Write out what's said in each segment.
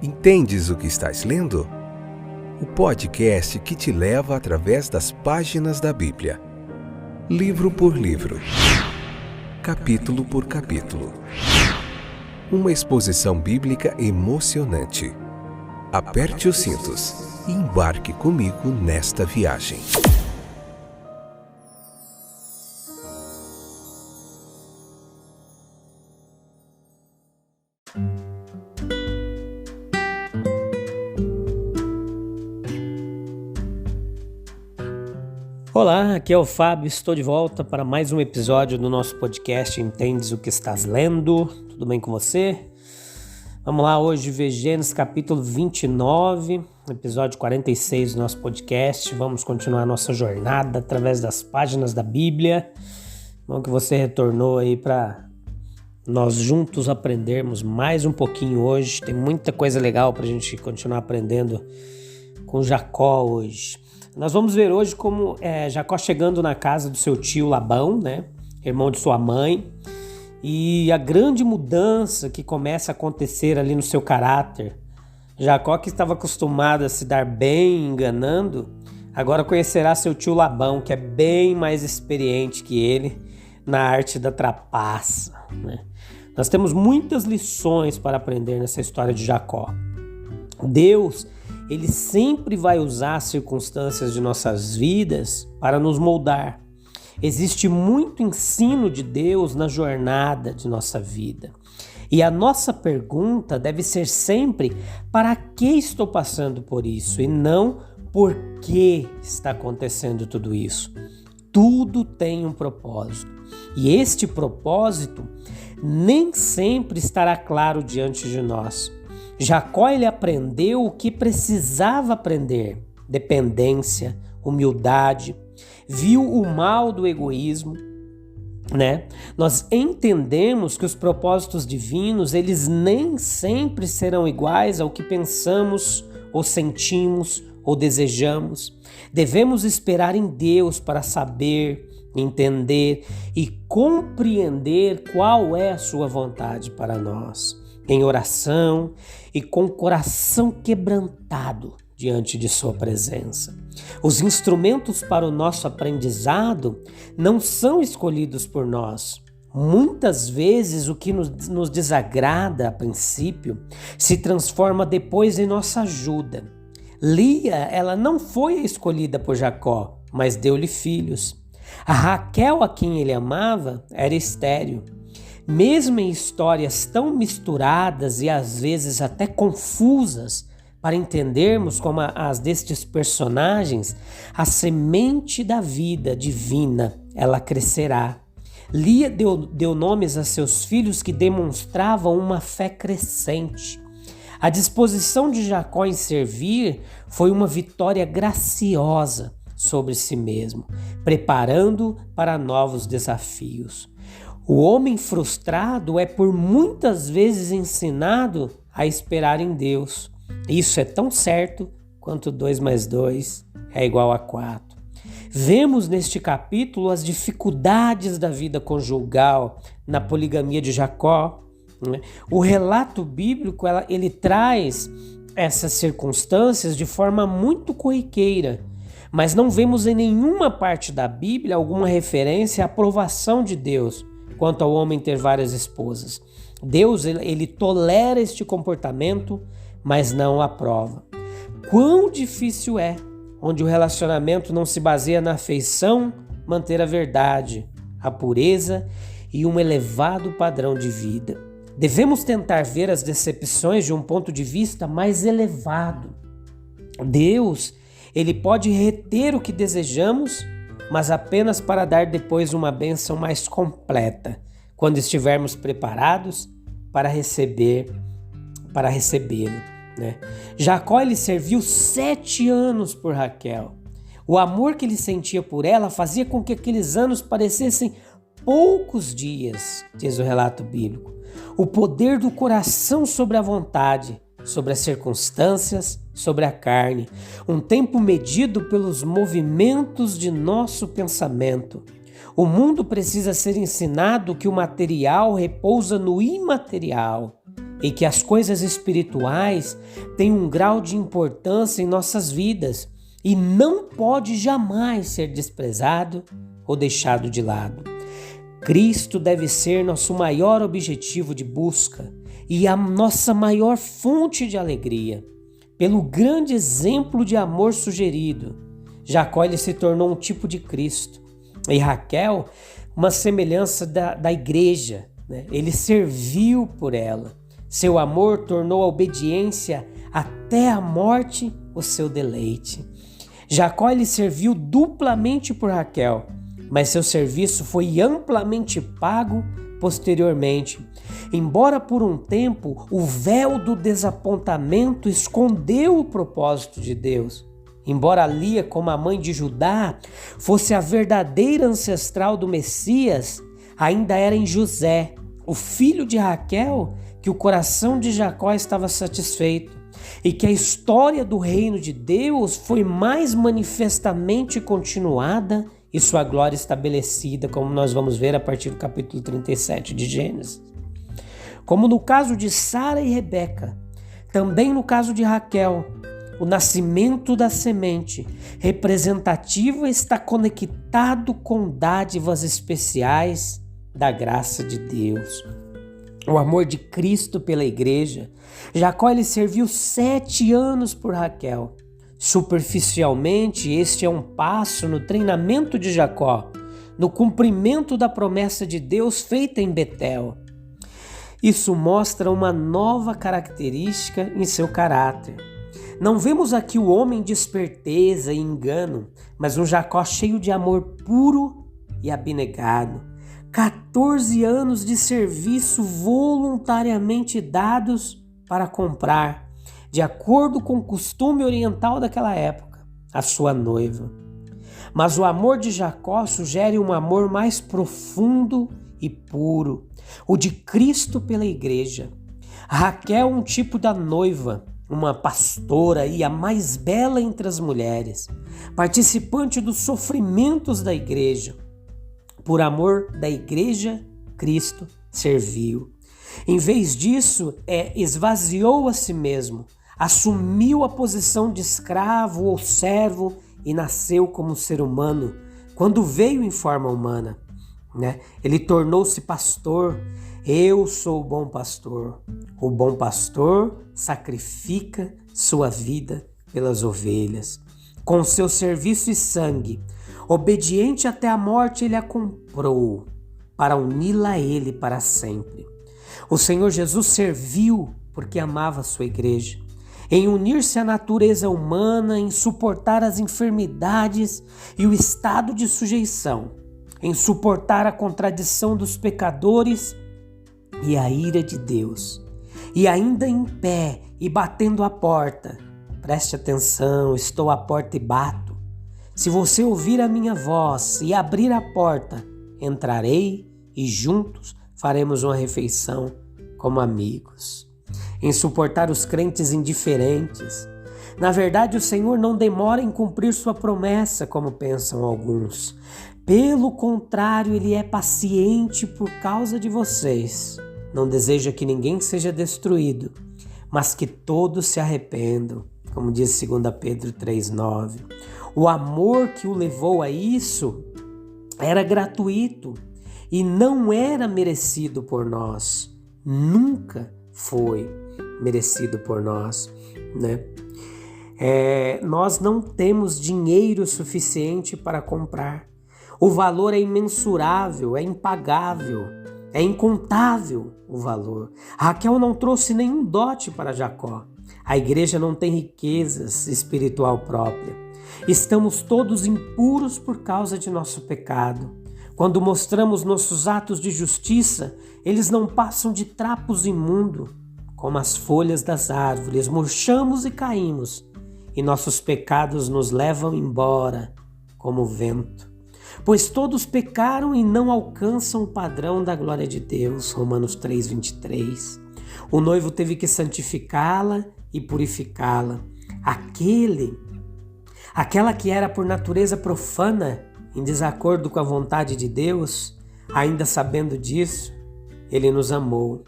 Entendes o que estás lendo? O podcast que te leva através das páginas da Bíblia. Livro por livro. Capítulo por capítulo. Uma exposição bíblica emocionante. Aperte os cintos e embarque comigo nesta viagem. Olá, aqui é o Fábio, estou de volta para mais um episódio do nosso podcast Entendes o que estás lendo? Tudo bem com você? Vamos lá, hoje ver Gênesis capítulo 29, episódio 46 do nosso podcast. Vamos continuar a nossa jornada através das páginas da Bíblia. Bom que você retornou aí para nós juntos aprendermos mais um pouquinho hoje. Tem muita coisa legal para a gente continuar aprendendo com Jacó hoje. Nós vamos ver hoje como Jacó chegando na casa do seu tio Labão, né, irmão de sua mãe, e a grande mudança que começa a acontecer ali no seu caráter. Jacó, que estava acostumado a se dar bem enganando, agora conhecerá seu tio Labão, que é bem mais experiente que ele na arte da trapaça, né? Nós temos muitas lições para aprender nessa história de Jacó. Deus, Ele sempre vai usar as circunstâncias de nossas vidas para nos moldar. Existe muito ensino de Deus na jornada de nossa vida. E a nossa pergunta deve ser sempre: para que estou passando por isso? E não por que está acontecendo tudo isso. Tudo tem um propósito. E este propósito nem sempre estará claro diante de nós. Jacó, ele aprendeu o que precisava aprender: dependência, humildade, viu o mal do egoísmo, né? Nós entendemos que os propósitos divinos, eles nem sempre serão iguais ao que pensamos ou sentimos ou desejamos. Devemos esperar em Deus para saber, entender e compreender qual é a sua vontade para nós. Em oração e com o coração quebrantado diante de sua presença. Os instrumentos para o nosso aprendizado não são escolhidos por nós. Muitas vezes o que nos desagrada a princípio se transforma depois em nossa ajuda. Lia, ela não foi escolhida por Jacó, mas deu-lhe filhos. A Raquel, a quem ele amava, era estéril. Mesmo em histórias tão misturadas e às vezes até confusas para entendermos como as destes personagens, a semente da vida divina, ela crescerá. Lia deu nomes a seus filhos que demonstravam uma fé crescente. A disposição de Jacó em servir foi uma vitória graciosa sobre si mesmo, preparando para novos desafios. O homem frustrado é por muitas vezes ensinado a esperar em Deus. Isso é tão certo quanto 2 mais 2 é igual a 4. Vemos neste capítulo as dificuldades da vida conjugal na poligamia de Jacó, né? O relato bíblico ele traz essas circunstâncias de forma muito corriqueira, mas não vemos em nenhuma parte da Bíblia alguma referência à aprovação de Deus quanto ao homem ter várias esposas. Deus, ele tolera este comportamento, mas não o aprova. Quão difícil é, onde o relacionamento não se baseia na afeição, manter a verdade, a pureza e um elevado padrão de vida. Devemos tentar ver as decepções de um ponto de vista mais elevado. Deus, ele pode reter o que desejamos, mas apenas para dar depois uma bênção mais completa, quando estivermos preparados para recebê-lo, né? Jacó, ele serviu 7 anos por Raquel. O amor que ele sentia por ela fazia com que aqueles anos parecessem poucos dias, diz o relato bíblico. O poder do coração sobre a vontade, sobre as circunstâncias, sobre a carne. Um tempo medido pelos movimentos de nosso pensamento. O mundo precisa ser ensinado que o material repousa no imaterial e que as coisas espirituais têm um grau de importância em nossas vidas e não pode jamais ser desprezado ou deixado de lado. Cristo deve ser nosso maior objetivo de busca e a nossa maior fonte de alegria. Pelo grande exemplo de amor sugerido, Jacó ele se tornou um tipo de Cristo e Raquel uma semelhança da igreja, né? Ele serviu por ela. Seu amor tornou a obediência até a morte o seu deleite. Jacó ele serviu duplamente por Raquel, mas seu serviço foi amplamente pago posteriormente. Embora por um tempo o véu do desapontamento escondeu o propósito de Deus, embora Lia, como a mãe de Judá, fosse a verdadeira ancestral do Messias, ainda era em José, o filho de Raquel, que o coração de Jacó estava satisfeito e que a história do reino de Deus foi mais manifestamente continuada e sua glória estabelecida, como nós vamos ver a partir do capítulo 37 de Gênesis. Como no caso de Sara e Rebeca, também no caso de Raquel, o nascimento da semente representativa está conectado com dádivas especiais da graça de Deus. O amor de Cristo pela igreja. Jacó ele serviu 7 anos por Raquel. Superficialmente, este é um passo no treinamento de Jacó, no cumprimento da promessa de Deus feita em Betel. Isso mostra uma nova característica em seu caráter. Não vemos aqui o homem de esperteza e engano, mas um Jacó cheio de amor puro e abnegado. 14 anos de serviço voluntariamente dados para comprar, de acordo com o costume oriental daquela época, a sua noiva. Mas o amor de Jacó sugere um amor mais profundo e puro, o de Cristo pela igreja. Raquel, um tipo da noiva, uma pastora e a mais bela entre as mulheres, participante dos sofrimentos da igreja. Por amor da igreja, Cristo serviu. Em vez disso, esvaziou a si mesmo, assumiu a posição de escravo ou servo e nasceu como ser humano. Quando veio em forma humana, ele tornou-se pastor. Eu sou o bom pastor. O bom pastor sacrifica sua vida pelas ovelhas. Com seu serviço e sangue, obediente até a morte, ele a comprou para uni-la a ele para sempre. O Senhor Jesus serviu porque amava a sua igreja, em unir-se à natureza humana, em suportar as enfermidades e o estado de sujeição, em suportar a contradição dos pecadores e a ira de Deus. E ainda em pé e batendo a porta, preste atenção, estou à porta e bato. Se você ouvir a minha voz e abrir a porta, entrarei e juntos faremos uma refeição como amigos. Em suportar os crentes indiferentes. Na verdade, o Senhor não demora em cumprir sua promessa, como pensam alguns. Pelo contrário, Ele é paciente por causa de vocês. Não deseja que ninguém seja destruído, mas que todos se arrependam, como diz 2 Pedro 3,9. O amor que o levou a isso era gratuito e não era merecido por nós. Nunca foi merecido por nós, nós não temos dinheiro suficiente para comprar. O valor é imensurável, é impagável, é incontável o valor. Raquel não trouxe nenhum dote para Jacó. A igreja não tem riquezas espiritual própria. Estamos todos impuros por causa de nosso pecado. Quando mostramos nossos atos de justiça, eles não passam de trapos imundos, como as folhas das árvores. Murchamos e caímos, e nossos pecados nos levam embora como o vento. Pois todos pecaram e não alcançam o padrão da glória de Deus. Romanos 3,23. O noivo teve que santificá-la e purificá-la. Aquela que era por natureza profana, em desacordo com a vontade de Deus, ainda sabendo disso, Ele nos amou.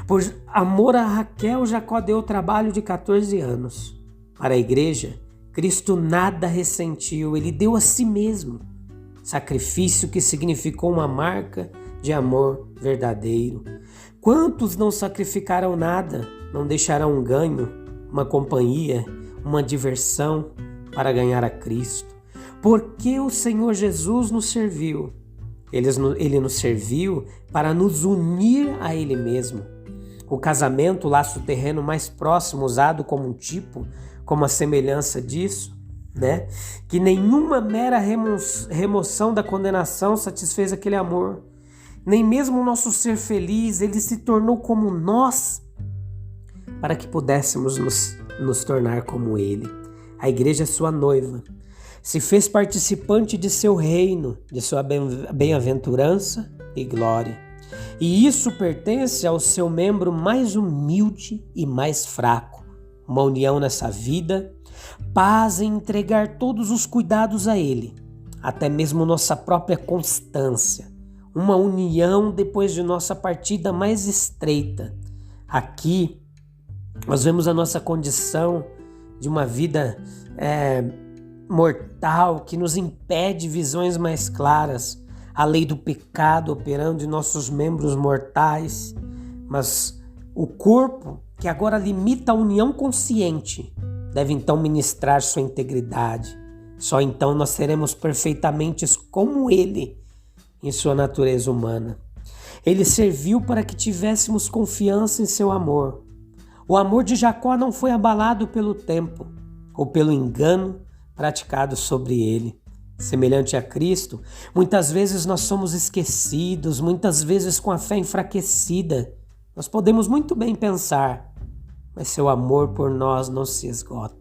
Por amor a Raquel, Jacó deu o trabalho de 14 anos. Para a igreja, Cristo nada ressentiu, ele deu a si mesmo. Sacrifício que significou uma marca de amor verdadeiro. Quantos não sacrificaram nada, não deixarão um ganho, uma companhia, uma diversão para ganhar a Cristo? Porque o Senhor Jesus nos serviu. Ele nos serviu para nos unir a Ele mesmo. O casamento, o laço terreno mais próximo, usado como um tipo, como a semelhança disso, né? Que nenhuma mera remoção da condenação satisfez aquele amor. Nem mesmo o nosso ser feliz, ele se tornou como nós, para que pudéssemos nos tornar como ele. A igreja é sua noiva. Se fez participante de seu reino, de sua bem-aventurança e glória. E isso pertence ao seu membro mais humilde e mais fraco. Uma união nessa vida, paz em entregar todos os cuidados a ele, até mesmo nossa própria constância. Uma união depois de nossa partida mais estreita. Aqui, nós vemos a nossa condição de uma vida mortal que nos impede visões mais claras, a lei do pecado operando em nossos membros mortais, mas o corpo, que agora limita a união consciente, deve então ministrar sua integridade. Só então nós seremos perfeitamente como ele em sua natureza humana. Ele serviu para que tivéssemos confiança em seu amor. O amor de Jacó não foi abalado pelo tempo ou pelo engano praticado sobre ele. Semelhante a Cristo, muitas vezes nós somos esquecidos, muitas vezes com a fé enfraquecida. Nós podemos muito bem pensar, mas seu amor por nós não se esgota.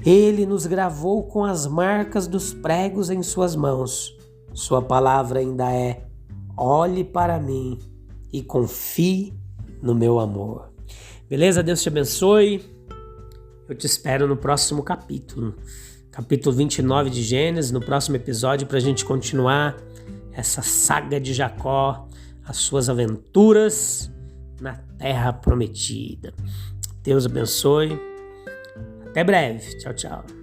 Ele nos gravou com as marcas dos pregos em suas mãos. Sua palavra ainda é: olhe para mim e confie no meu amor. Beleza? Deus te abençoe. Eu te espero no próximo capítulo. Capítulo 29 de Gênesis, no próximo episódio, para a gente continuar essa saga de Jacó, as suas aventuras na Terra Prometida. Deus abençoe. Até breve. Tchau, tchau.